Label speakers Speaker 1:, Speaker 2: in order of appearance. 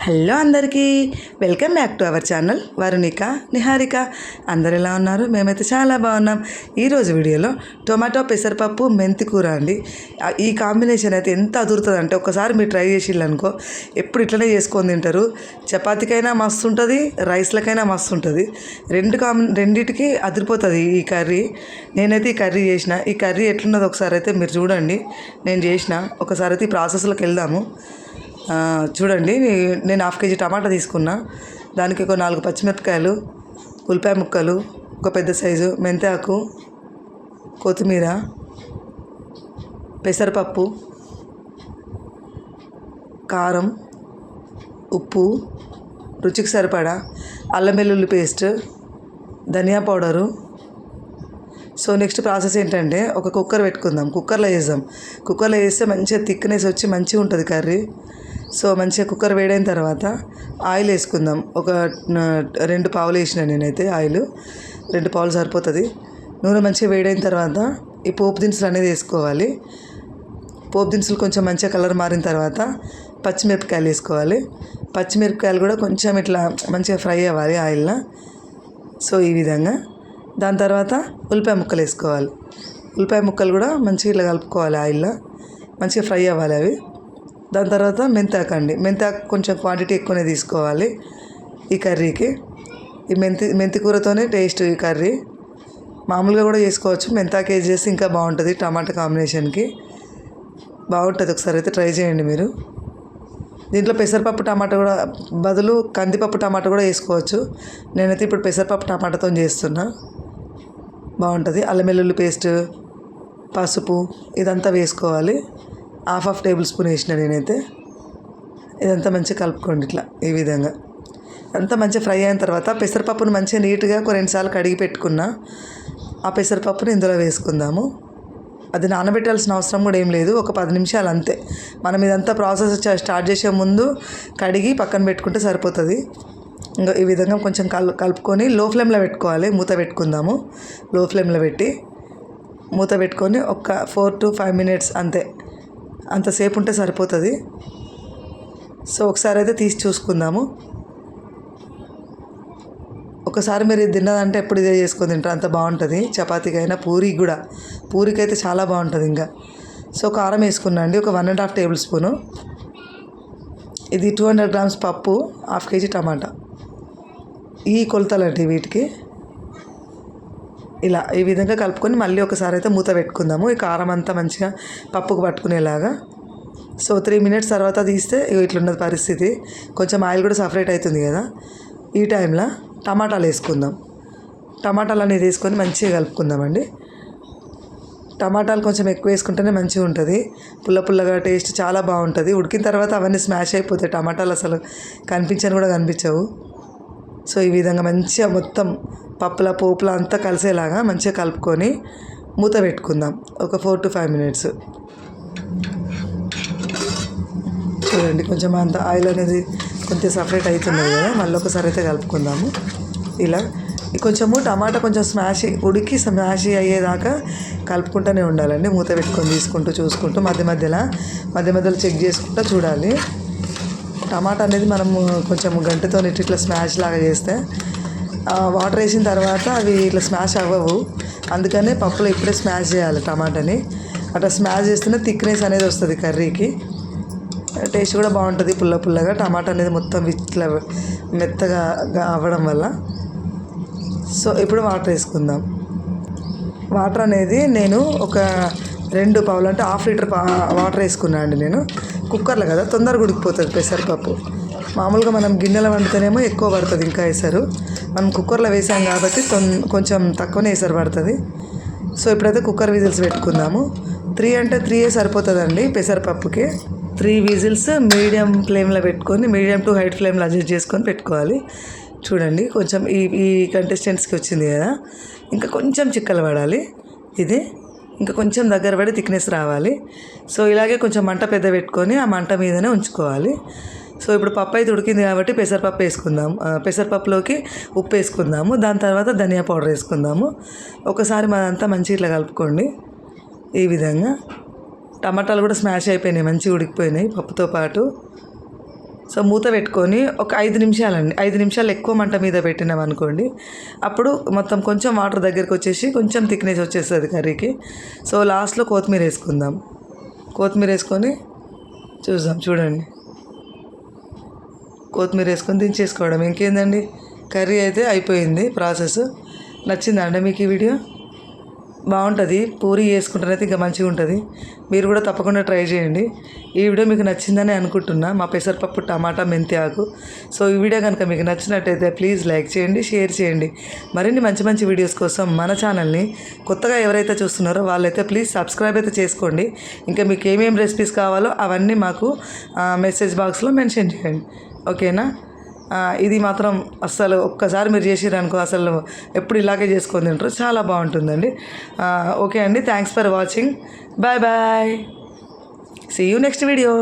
Speaker 1: Hello అందరికీ welcome back to our channel Varunika Niharika. అందరు ఎలా ఉన్నారు? మేమైతే చాలా బాగున్నాం. ఈరోజు వీడియోలో టొమాటో పెసరపప్పు మెంతి కూర అండి. ఈ కాంబినేషన్ అయితే ఎంత అదురుతుంది అంటే ఒక్కసారి మీరు ట్రై చేసిల్లనుకో ఎప్పుడు ఇట్లనే చేసుకొని తింటారు. చపాతీకైనా మస్తు ఉంటుంది, రైస్లకైనా మస్తు ఉంటుంది. రెండిటికి అదిరిపోతుంది ఈ కర్రీ. నేనైతే ఈ కర్రీ చేసిన. ఈ కర్రీ ఎట్లున్నది ఒకసారి అయితే మీరు చూడండి. నేను చేసిన ఒకసారి అయితే ఈ ప్రాసెస్లోకి వెళ్దాము. చూడండి, నేను 1/2 kg టమాటా తీసుకున్నా. దానికి ఒక 4 పచ్చిమిరపకాయలు, ఉల్లిపాయ ముక్కలు, ఒక పెద్ద సైజు మెంతాకు, కొత్తిమీర, పెసరపప్పు, కారం, ఉప్పు, రుచికి సరిపడా, అల్లం వెల్లుల్లి పేస్ట్, ధనియా పౌడరు. సో నెక్స్ట్ ప్రాసెస్ ఏంటంటే ఒక కుక్కర్ పెట్టుకుందాం. కుక్కర్లో వేద్దాం. కుక్కర్లో వేస్తే మంచిగా థిక్నెస్ వచ్చి మంచిగా ఉంటుంది కర్రీ. సో మంచిగా కుక్కర్ వేడైన తర్వాత ఆయిల్ వేసుకుందాం. ఒక 2 పావులు వేసిన నేనైతే ఆయిల్ 2 పావులు సరిపోతుంది. నూనె మంచిగా వేడైన తర్వాత ఈ పోపు దినుసులు అనేది వేసుకోవాలి. పోపు దినుసులు కొంచెం మంచిగా కలర్ మారిన తర్వాత పచ్చిమిరపకాయలు వేసుకోవాలి. పచ్చిమిరపకాయలు కూడా కొంచెం ఇట్లా మంచిగా ఫ్రై అవ్వాలి ఆయిల్లో. సో ఈ విధంగా. దాని తర్వాత ఉల్లిపాయ ముక్కలు వేసుకోవాలి. ఉల్లిపాయ ముక్కలు కూడా మంచిగా ఇట్లా కలుపుకోవాలి ఆయిల్లో, మంచిగా ఫ్రై అవ్వాలి అవి. దాని తర్వాత మెంతాకు అండి. మెంతాకు కొంచెం క్వాంటిటీ ఎక్కువనే తీసుకోవాలి ఈ కర్రీకి. ఈ మెంతి కూరతోనే టేస్ట్ ఈ కర్రీ. మామూలుగా కూడా చేసుకోవచ్చు, మెంతాకు వేసి చేస్తే ఇంకా బాగుంటుంది. టమాటా కాంబినేషన్కి బాగుంటుంది. ఒకసారి అయితే ట్రై చేయండి మీరు. దీంట్లో పెసరపప్పు టమాటా కూడా బదులు కందిపప్పు టమాటా కూడా వేసుకోవచ్చు. నేనైతే ఇప్పుడు పెసరపప్పు టమాటాతో చేస్తున్నా. బాగుంటుంది. అల్లం వెల్లుల్లి పేస్ట్, పసుపు ఇదంతా వేసుకోవాలి. 1/2 టేబుల్ స్పూన్ వేసిన నేనైతే. ఇదంతా మంచిగా కలుపుకోండి ఇట్లా ఈ విధంగా. అంతా మంచిగా ఫ్రై అయిన తర్వాత పెసరపప్పును మంచిగా నీట్గా 2 సార్లు కడిగి పెట్టుకున్నా. ఆ పెసరపప్పుని ఇందులో వేసుకుందాము. అది నానబెట్టాల్సిన అవసరం కూడా ఏం లేదు, ఒక 10 నిమిషాలు అంతే. మనం ఇదంతా ప్రాసెస్ స్టార్ట్ చేసే ముందు కడిగి పక్కన పెట్టుకుంటే సరిపోతుంది. ఇంకా ఈ విధంగా కొంచెం కలుపుకొని లో ఫ్లేమ్లో పెట్టుకోవాలి. మూత పెట్టుకుందాము. లో ఫ్లేమ్లో పెట్టి మూత పెట్టుకొని ఒక 4 to 5 minutes అంతే. అంతసేపు ఉంటే సరిపోతుంది. సో ఒకసారి అయితే తీసి చూసుకుందాము. ఒకసారి మీరు ఇది తిన్నదంటే ఎప్పుడు ఇదే చేసుకొని తింటారు, అంత బాగుంటుంది. చపాతీకైనా పూరికి కూడా, పూరికి అయితే చాలా బాగుంటుంది ఇంకా. సో కారం వేసుకున్నా అండి, ఒక 1.5 టేబుల్ స్పూను. ఇది 200 grams పప్పు, 1/2 kg టమాటా. ఈ కొలతలండి వీటికి. ఇలా ఈ విధంగా కలుపుకొని మళ్ళీ ఒకసారి అయితే మూత పెట్టుకుందాము. ఈ కారం అంతా మంచిగా పప్పుకు పట్టుకునేలాగా. సో 3 minutes తర్వాత తీస్తే ఇట్లున్నది పరిస్థితి. కొంచెం ఆయిల్ కూడా సపరేట్ అవుతుంది కదా. ఈ టైంలో టమాటాలు వేసుకుందాం. టమాటాలు అనేది వేసుకొని మంచిగా కలుపుకుందామండి. టమాటాలు కొంచెం ఎక్కువ వేసుకుంటేనే మంచిగా ఉంటుంది. పుల్ల పుల్లగా టేస్ట్ చాలా బాగుంటుంది. ఉడికిన తర్వాత అవన్నీ స్మాష్ అయిపోతాయి. టమాటాలు అసలు కనిపించని కూడా కనిపించవు. సో ఈ విధంగా మంచిగా మొత్తం పప్పుల పోపుల అంతా కలిసేలాగా మంచిగా కలుపుకొని మూత పెట్టుకుందాం ఒక 4 to 5 minutes. చూడండి, కొంచెం అంత ఆయిల్ అనేది కొంచెం సపరేట్ అవుతున్నది కదా. మళ్ళీ ఒకసారి అయితే కలుపుకుందాము. ఇలా కొంచెము టమాటా కొంచెం ఉడికి స్మాష్ అయ్యేదాకా కలుపుకుంటూనే ఉండాలండి. మూత పెట్టుకొని తీసుకుంటూ చూసుకుంటూ మధ్య మధ్యలో చెక్ చేసుకుంటూ చూడాలి. టమాటా అనేది మనము కొంచెం గంటతో ఇట్లా స్మాష్ లాగా చేస్తే వాటర్ వేసిన తర్వాత అవి ఇట్లా స్మాష్ అవ్వవు. అందుకనే పప్పులో ఇప్పుడే స్మాష్ చేయాలి టమాటాని. అట్లా స్మాష్ చేస్తేనే థిక్నెస్ అనేది వస్తుంది కర్రీకి. టేస్ట్ కూడా బాగుంటుంది పుల్ల పుల్లగా. టమాటా అనేది మొత్తం ఇట్లా మెత్తగా అవ్వడం వల్ల. సో ఇప్పుడు వాటర్ వేసుకుందాం. వాటర్ అనేది నేను ఒక 2 పావులు అంటే 1/2 లీటర్ వాటర్ వేసుకున్నాను అండి నేను. కుక్కర్లో కదా తొందరగా ఉడికిపోతుంది పెసరపప్పు. మామూలుగా మనం గిన్నెలో వండితేనేమో ఎక్కువ పడుతుంది ఇంకా ఎసరు. మనం కుక్కర్లో వేసాం కాబట్టి కొంచెం తక్కువనే ఎసరు పడుతుంది. సో ఇప్పుడైతే కుక్కర్ విజిల్స్ పెట్టుకుందాము. 3 అంటే 3 సరిపోతుందండి పెసరపప్పుకి. 3 విజిల్స్ మీడియం ఫ్లేమ్లో పెట్టుకొని, మీడియం టు హై ఫ్లేమ్లో అడ్జస్ట్ చేసుకొని పెట్టుకోవాలి. చూడండి, కొంచెం ఈ కంటెస్టెంట్స్కి వచ్చింది కదా. ఇంకా కొంచెం చిక్కలు పడాలి. ఇది ఇంకా కొంచెం దగ్గర పడి థిక్నెస్ రావాలి. సో ఇలాగే కొంచెం మంట పెద్ద పెట్టుకొని ఆ మంట మీదనే ఉంచుకోవాలి. సో ఇప్పుడు పప్పు అయితే ఉడికింది కాబట్టి పెసరపప్పు వేసుకుందాం. పెసరపప్పులోకి ఉప్పు వేసుకుందాము. దాని తర్వాత ధనియా పౌడర్ వేసుకుందాము. ఒకసారి మనంతా మంచిగా ఇట్లా కలుపుకోండి ఈ విధంగా. టమాటాలు కూడా స్మాష్ అయిపోయినాయి, మంచిగా ఉడికిపోయినాయి పప్పుతో పాటు. సో మూత పెట్టుకొని ఒక 5 నిమిషాలండి, 5 నిమిషాలు ఎక్కువ మంట మీద పెట్టినాం అనుకోండి, అప్పుడు మొత్తం కొంచెం వాటర్ దగ్గరికి వచ్చేసి కొంచెం థిక్నెస్ వచ్చేస్తుంది కర్రీకి. సో లాస్ట్లో కొత్తిమీర వేసుకుందాం. కొత్తిమీర వేసుకొని చూడండి, కొత్తిమీర వేసుకొని దించేసుకోవడం. ఇంకేందండి, కర్రీ అయితే అయిపోయింది ప్రాసెస్. నచ్చిందా అండి మీకు ఈ వీడియో? బాగుంటుంది, పూరి వేసుకుంటారైతే ఇంకా మంచిగా ఉంటుంది. మీరు కూడా తప్పకుండా ట్రై చేయండి. ఈ వీడియో మీకు నచ్చిందని అనుకుంటున్నా, మా పెసరపప్పు టమాటా మెంతి ఆకు. సో ఈ వీడియో కనుక మీకు నచ్చినట్టయితే ప్లీజ్ లైక్ చేయండి, షేర్ చేయండి. మరిన్ని మంచి మంచి వీడియోస్ కోసం మన ఛానల్ని కొత్తగా ఎవరైతే చూస్తున్నారో వాళ్ళైతే ప్లీజ్ సబ్స్క్రైబ్ అయితే చేసుకోండి. ఇంకా మీకు ఏమేమి రెసిపీస్ కావాలో అవన్నీ మాకు మెసేజ్ బాక్స్లో మెన్షన్ చేయండి, ఓకేనా? ఇది మాత్రం అస్సలు ఒక్కసారి మీరు చేసిరనుకో అసలు ఎప్పుడు ఇలాగే చేసుకొని తింటారు, చాలా బాగుంటుందండి. ఓకే అండి, thanks for watching. Bye bye, see you next video.